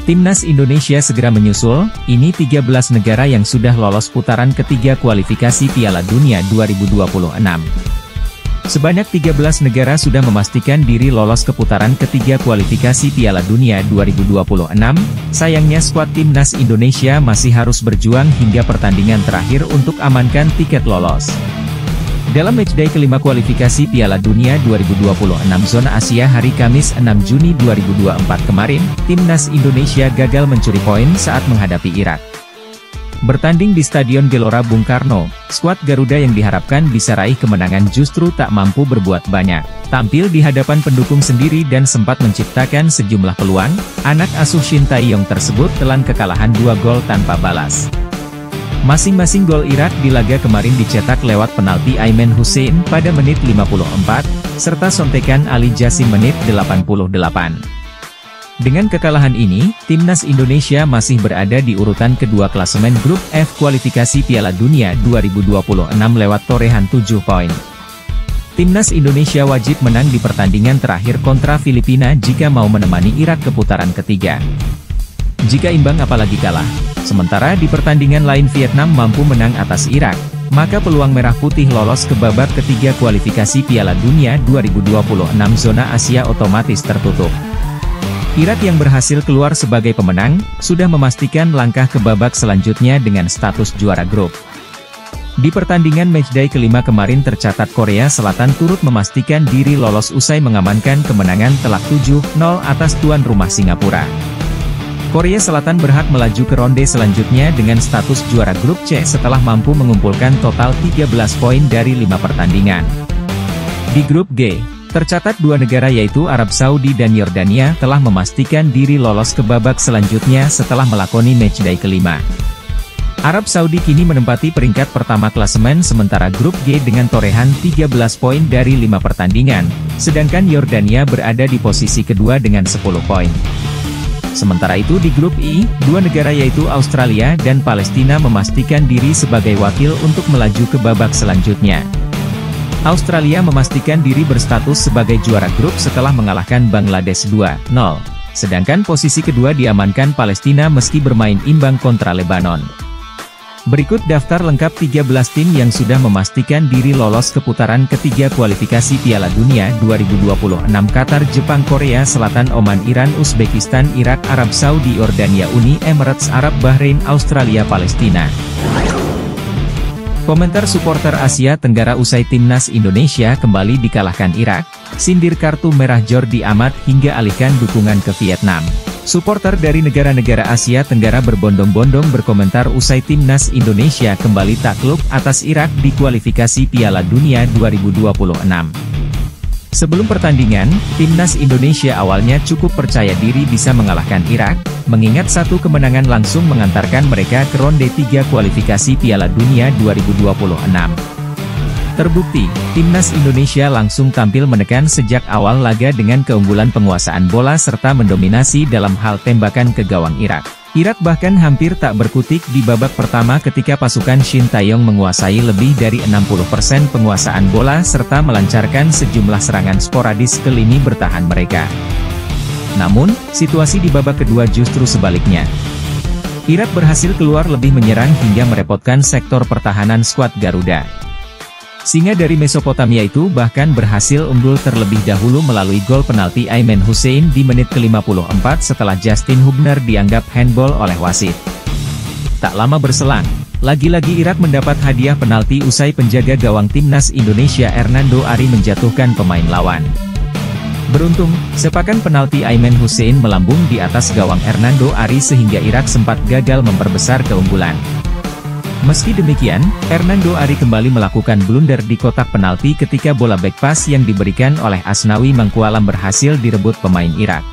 Timnas Indonesia segera menyusul, ini 13 negara yang sudah lolos putaran ketiga kualifikasi Piala Dunia 2026. Sebanyak 13 negara sudah memastikan diri lolos ke putaran ketiga kualifikasi Piala Dunia 2026, sayangnya skuad Timnas Indonesia masih harus berjuang hingga pertandingan terakhir untuk amankan tiket lolos. Dalam matchday kelima kualifikasi Piala Dunia 2026 zona Asia hari Kamis 6 Juni 2024 kemarin, Timnas Indonesia gagal mencuri poin saat menghadapi Irak. Bertanding di Stadion Gelora Bung Karno, skuad Garuda yang diharapkan bisa raih kemenangan justru tak mampu berbuat banyak. Tampil di hadapan pendukung sendiri dan sempat menciptakan sejumlah peluang, anak asuh Shin Tae-yong tersebut telan kekalahan 2 gol tanpa balas. Masing-masing gol Irak di laga kemarin dicetak lewat penalti Ayman Hussein pada menit 54, serta sontekan Ali Jassim menit 88. Dengan kekalahan ini, Timnas Indonesia masih berada di urutan kedua klasemen grup F kualifikasi Piala Dunia 2026 lewat torehan 7 poin. Timnas Indonesia wajib menang di pertandingan terakhir kontra Filipina jika mau menemani Irak ke putaran ketiga. Jika imbang apalagi kalah, sementara di pertandingan lain Vietnam mampu menang atas Irak, maka peluang Merah Putih lolos ke babak ketiga kualifikasi Piala Dunia 2026 zona Asia otomatis tertutup. Irak yang berhasil keluar sebagai pemenang, sudah memastikan langkah ke babak selanjutnya dengan status juara grup. Di pertandingan matchday kelima kemarin tercatat Korea Selatan turut memastikan diri lolos usai mengamankan kemenangan telak 7-0 atas tuan rumah Singapura. Korea Selatan berhak melaju ke ronde selanjutnya dengan status juara grup C setelah mampu mengumpulkan total 13 poin dari 5 pertandingan. Di grup G, tercatat 2 negara yaitu Arab Saudi dan Yordania telah memastikan diri lolos ke babak selanjutnya setelah melakoni matchday kelima. Arab Saudi kini menempati peringkat pertama klasemen sementara grup G dengan torehan 13 poin dari 5 pertandingan, sedangkan Yordania berada di posisi kedua dengan 10 poin. Sementara itu di grup I, 2 negara yaitu Australia dan Palestina memastikan diri sebagai wakil untuk melaju ke babak selanjutnya. Australia memastikan diri berstatus sebagai juara grup setelah mengalahkan Bangladesh 2-0. Sedangkan posisi kedua diamankan Palestina meski bermain imbang kontra Lebanon. Berikut daftar lengkap 13 tim yang sudah memastikan diri lolos ke putaran ketiga kualifikasi Piala Dunia 2026 Qatar, Jepang, Korea Selatan, Oman, Iran, Uzbekistan, Irak, Arab Saudi, Yordania, Uni Emirates Arab, Bahrain, Australia, Palestina. Komentar supporter Asia Tenggara usai Timnas Indonesia kembali dikalahkan Irak, sindir kartu merah Jordi Amat hingga alihkan dukungan ke Vietnam. Supporter dari negara-negara Asia Tenggara berbondong-bondong berkomentar usai Timnas Indonesia kembali takluk atas Irak di kualifikasi Piala Dunia 2026. Sebelum pertandingan, Timnas Indonesia awalnya cukup percaya diri bisa mengalahkan Irak, mengingat satu kemenangan langsung mengantarkan mereka ke ronde 3 kualifikasi Piala Dunia 2026. Terbukti, Timnas Indonesia langsung tampil menekan sejak awal laga dengan keunggulan penguasaan bola serta mendominasi dalam hal tembakan ke gawang Irak. Irak bahkan hampir tak berkutik di babak pertama ketika pasukan Shin Tae-yong menguasai lebih dari 60% penguasaan bola serta melancarkan sejumlah serangan sporadis ke lini bertahan mereka. Namun, situasi di babak kedua justru sebaliknya. Irak berhasil keluar lebih menyerang hingga merepotkan sektor pertahanan skuad Garuda. Singa dari Mesopotamia itu bahkan berhasil unggul terlebih dahulu melalui gol penalti Ayman Hussein di menit ke-54 setelah Justin Hubner dianggap handball oleh wasit. Tak lama berselang, lagi-lagi Irak mendapat hadiah penalti usai penjaga gawang Timnas Indonesia Hernando Ari menjatuhkan pemain lawan. Beruntung, sepakan penalti Ayman Hussein melambung di atas gawang Hernando Ari sehingga Irak sempat gagal memperbesar keunggulan. Meski demikian, Hernando Ari kembali melakukan blunder di kotak penalti ketika bola back pass yang diberikan oleh Asnawi Mangkualam berhasil direbut pemain Irak.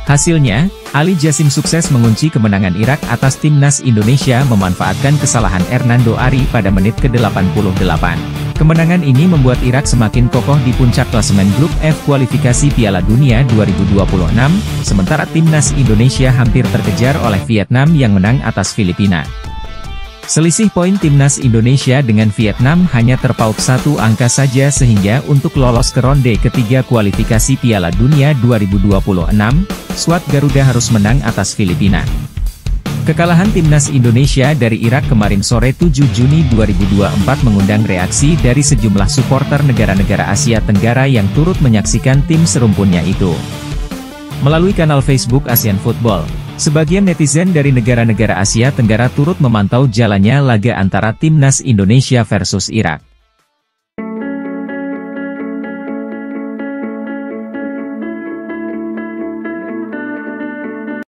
Hasilnya, Ali Jassim sukses mengunci kemenangan Irak atas Timnas Indonesia memanfaatkan kesalahan Hernando Ari pada menit ke-88. Kemenangan ini membuat Irak semakin kokoh di puncak klasemen grup F kualifikasi Piala Dunia 2026, sementara Timnas Indonesia hampir terkejar oleh Vietnam yang menang atas Filipina. Selisih poin timnas Indonesia dengan Vietnam hanya terpaut 1 angka saja sehingga untuk lolos ke ronde ketiga kualifikasi Piala Dunia 2026, skuad Garuda harus menang atas Filipina. Kekalahan timnas Indonesia dari Irak kemarin sore 7 Juni 2024 mengundang reaksi dari sejumlah supporter negara-negara Asia Tenggara yang turut menyaksikan tim serumpunnya itu. Melalui kanal Facebook Asian Football, sebagian netizen dari negara-negara Asia Tenggara turut memantau jalannya laga antara timnas Indonesia versus Irak.